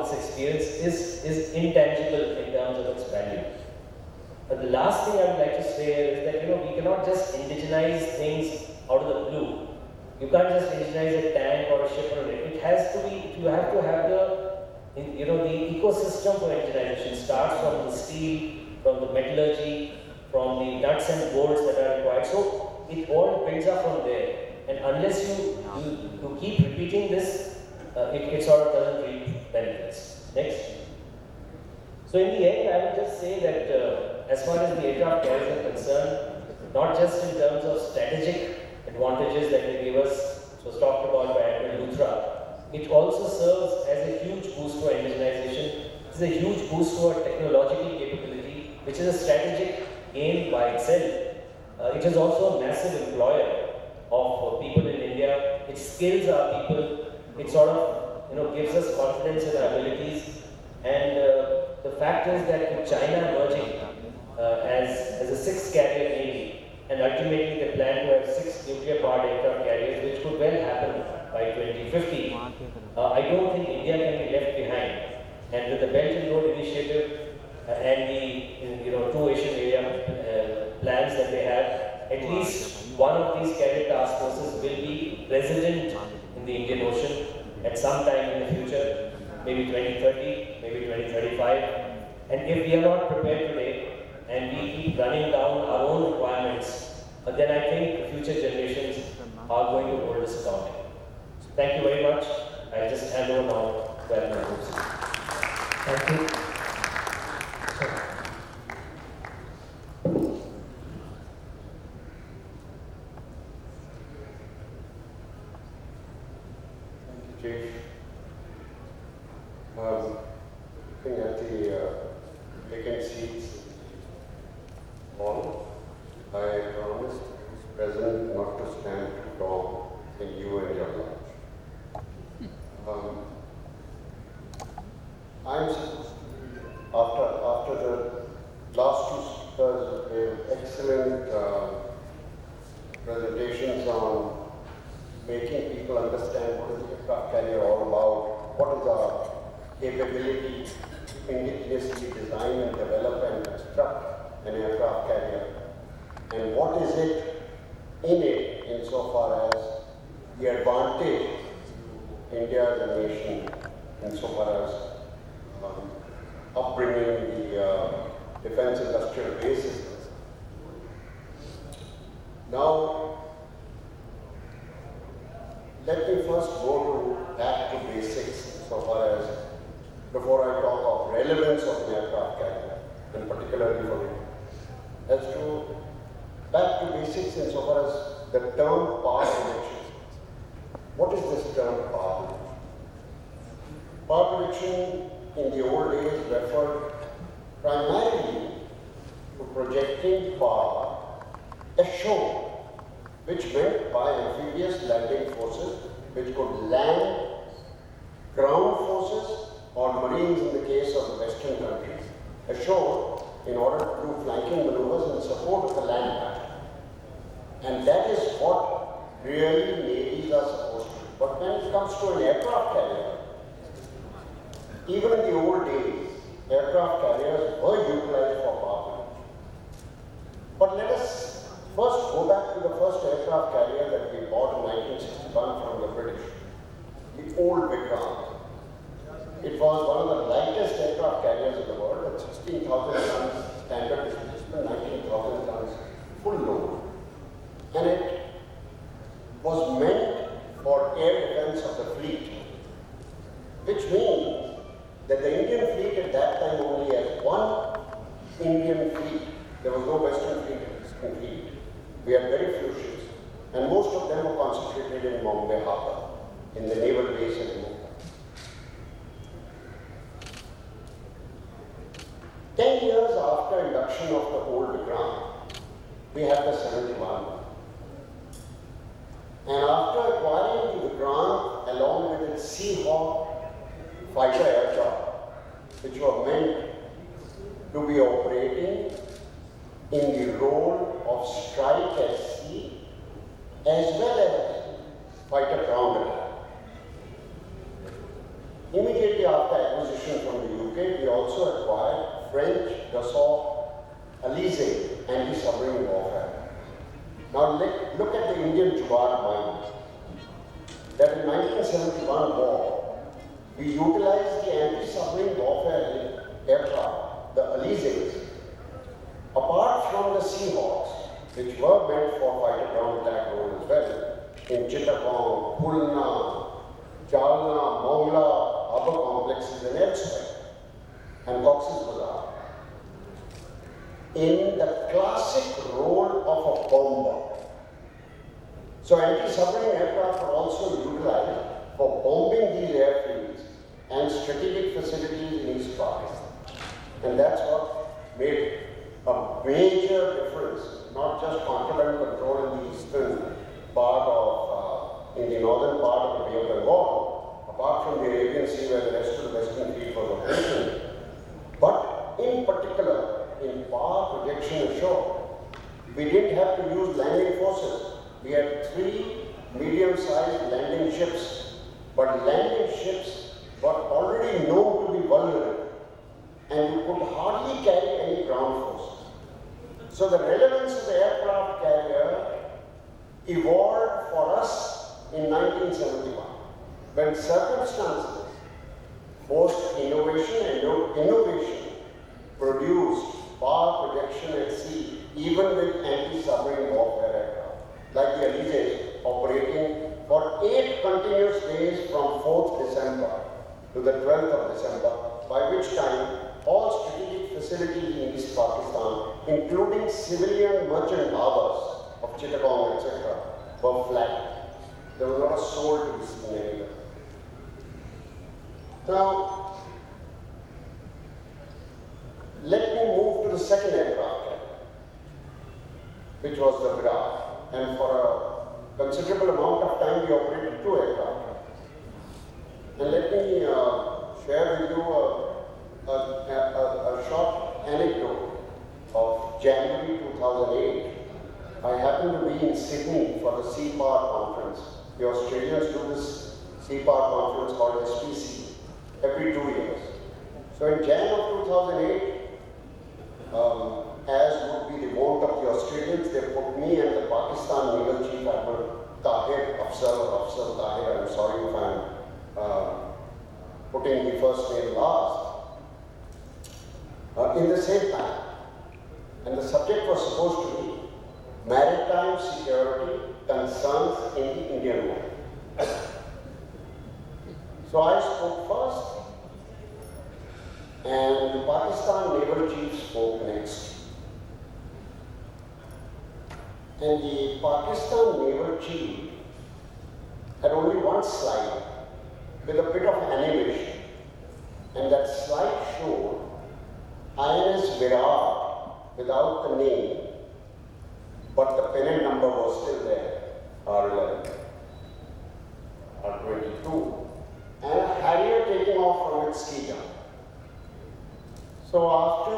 of this experience is intangible in terms of its value. But the last thing I would like to say is that we cannot just indigenize things out of the blue. You can't just indigenize a tank or a ship or it has to be. You have to have the ecosystem for indigenization starts from the steel, from the metallurgy, from the nuts and bolts that are required. So it all builds up from there. And unless you keep repeating this, it sort of doesn't reap benefits. Next. So in the end, I would just say that as far as the aircraft carriers are concerned, not just in terms of strategic advantages that they give us, was talked about by Admiral Luthra, it also serves as a huge boost to our indigenization. It is a huge boost to our technological capability, which is a strategic gain by itself. It is also a massive employer of people in India. It skills our people. It sort of gives us confidence in our abilities. And the fact is that with China emerging as a sixth carrier navy, and ultimately they plan to have 6 nuclear-powered aircraft carriers, which could well happen by 2050. I don't think India can be left behind. And with the Belt and Road Initiative and the 2 Asian area plans that they have, at least one of these carrier task forces will be resident in the Indian Ocean at some time in the future, maybe 2030, maybe 2035. And if we are not prepared today and we keep running down our own requirements, then I think the future generations are going to hold us accountable. So thank you very much. I'll just hand over now to Admiral Gupta. Thank you. Chief. Looking at the vacant seats on, I promised President not to stand too long in you and your lunch. After the last 2 speakers gave excellent presentations on making people understand what is the aircraft carrier all about, what is our capability to indigenously design and develop and construct an aircraft carrier, and what is it in it insofar as the advantage India as a nation insofar as upbringing the defense industrial bases. Now, let me first go back to basics so far as, before I talk of relevance of an aircraft carrier, and particularly for India. As to back to basics insofar as the term power projection. What is this term power projection? Power projection in the old days referred primarily to projecting power ashore, which meant by amphibious landing forces which could land ground forces or marines in the case of the Western countries ashore in order to do flanking maneuvers in support of the land battle. And that is what really navies are supposed to do. But when it comes to an aircraft carrier, even in the old days, aircraft carriers were utilized for power projection. But let us first go back to the first aircraft carrier that we bought in 1961 from the British, the old Vikrant. It was one of the lightest aircraft carriers in the world, at 16,000 tons standard displacement, 19,000 tons full load. And it was meant for air defense of the fleet, which means that the Indian fleet at that time only had one Indian fleet. There was no Western fleet. We had very few ships, and most of them were concentrated in Bombay Harbor, in the naval base in Mumbai. 10 years after induction of the old Vikrant, we had the 71. And after acquiring the Vikrant along with its Seahawk fighter aircraft, which were meant to be operating in the role of strike at sea as well as fighter ground attack. Immediately after acquisition from the UK, we also acquired French Dassault Alizé anti-submarine warfare. Now look at the Indian Jugaad mine. That in 1971 war, we utilized the anti-submarine warfare aircraft, the Alizés, apart from the Seahawks, which were meant for fighter ground attack role as well, in Chittagong, Khulna, Jalna, Mongla, harbour complexes and elsewhere, and Cox's Bazar, in the classic role of a bomber. So anti-submarine aircraft are also utilized for bombing these airfields and strategic facilities in East Pakistan. And that's what made a major difference, not just contraband control in the eastern part of, in the northern part of the Bay of Bengal, apart from the Arabian Sea where the rest of the Western Fleet was operational, but in particular in power projection ashore. We didn't have to use landing forces. We had 3 medium-sized landing ships, but landing ships were already known to be vulnerable and you could hardly carry any ground forces. So the relevance of the aircraft carrier evolved for us in 1971 when circumstances forced innovation and innovation produced power projection at sea even with anti-submarine warfare aircraft like the Alizés operating for 8 continuous days from 4th December to the 12th of December, by which time all strategic facilities in East Pakistan, including civilian merchant harbors of Chittagong, etc., were flat. There was not a soul to be seen anywhere. Now, let me move to the second aircraft carrier, which was the Virat. And for a considerable amount of time, we operated 2 aircraft. And let me share with you a short anecdote of January 2008. I happened to be in Sydney for the CPAR conference. The Australians do this CPAR conference called SPC every 2 years. So in January of 2008, as would be the wont of the Australians, they put me and the Pakistan Naval Chief Admiral Tahir, Afzal Tahir, I'm sorry if I'm putting the first name last, in the same time. And the subject was supposed to be maritime security concerns in the Indian Ocean. So I spoke first, and the Pakistan Naval Chief spoke next. And the Pakistan Naval Chief had only one slide with a bit of animation. And that slide showed INS Virat without the name, but the pennant number was still there, R11, R22, and a Harrier taking off from its ski jump. So after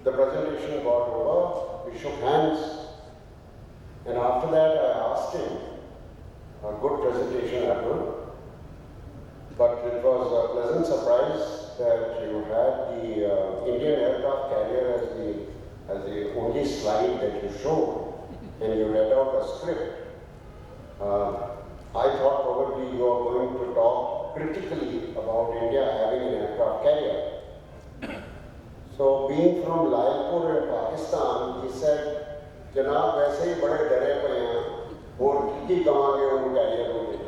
the presentation got over, we shook hands. And after that, I asked him, a good presentation, Admiral, but it was a pleasant surprise that you had the Indian aircraft carrier as the only slide that you showed, and you read out a script. I thought probably you are going to talk critically about India having an aircraft carrier. So being from Lalpur in Pakistan, he said, जनाब वैसे ही बड़े डरे पड़े हैं और की कमांगे उन career होंगे.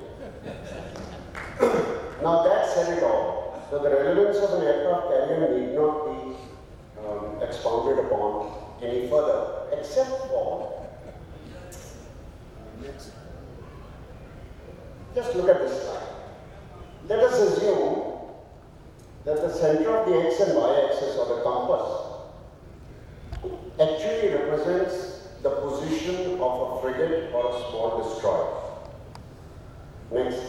Now that said it all. So the relevance of an aircraft carrier need not be expounded upon any further, except for just look at this slide. Let us assume that the center of the x and y axis or the compass actually represents the position of a frigate or a small destroyer. Next.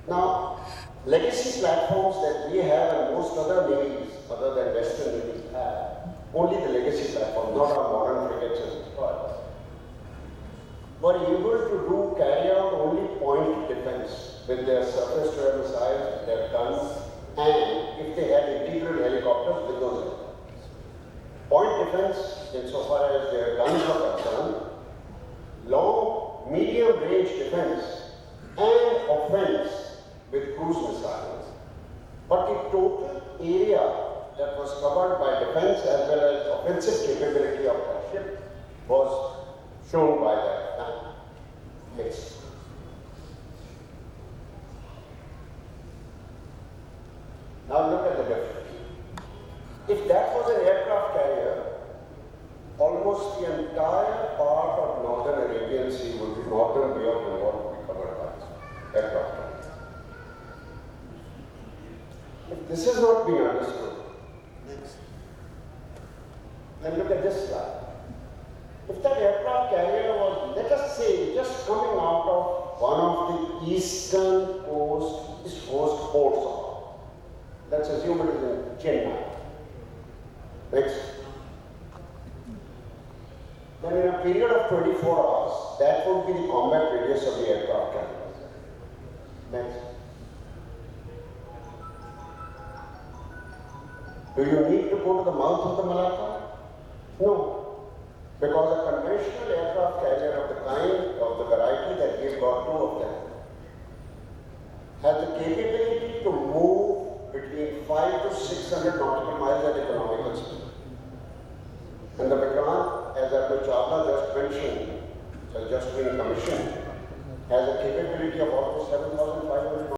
Now, legacy platforms that we have and most other navies, other than Western navies have, only the legacy platform, not our modern frigates and destroyers, were able to carry out only point with their surface-to-air missiles, their guns, and if they had integral helicopters with those helicopters. Point defense, insofar as their guns are concerned, long, medium-range defense and offense with cruise missiles. But the total area that was covered by defense as well as offensive capability of the ship was shown by that map. Next. Now look at the difference. If that was an aircraft carrier, almost the entire part of northern Arabian Sea would be northern Bay of Bengal would be covered by this aircraft carrier. If this is not being understood, next. Then look at this slide. If that aircraft carrier was, let us say, just coming out of one of the east coast ports, let's assume it is in Chennai. Next. Then in a period of 24 hours, that would be the combat radius of the aircraft carrier. Next. Do you need to go to the mouth of the Malacca? No. Because a conventional aircraft carrier of the kind, of the variety that we've got two of them, has the capability to move between 500 to 600 nautical miles at economical speed. And the Vikrant, as Admiral Chawla just mentioned, has just been commissioned, has a capability of almost 7,500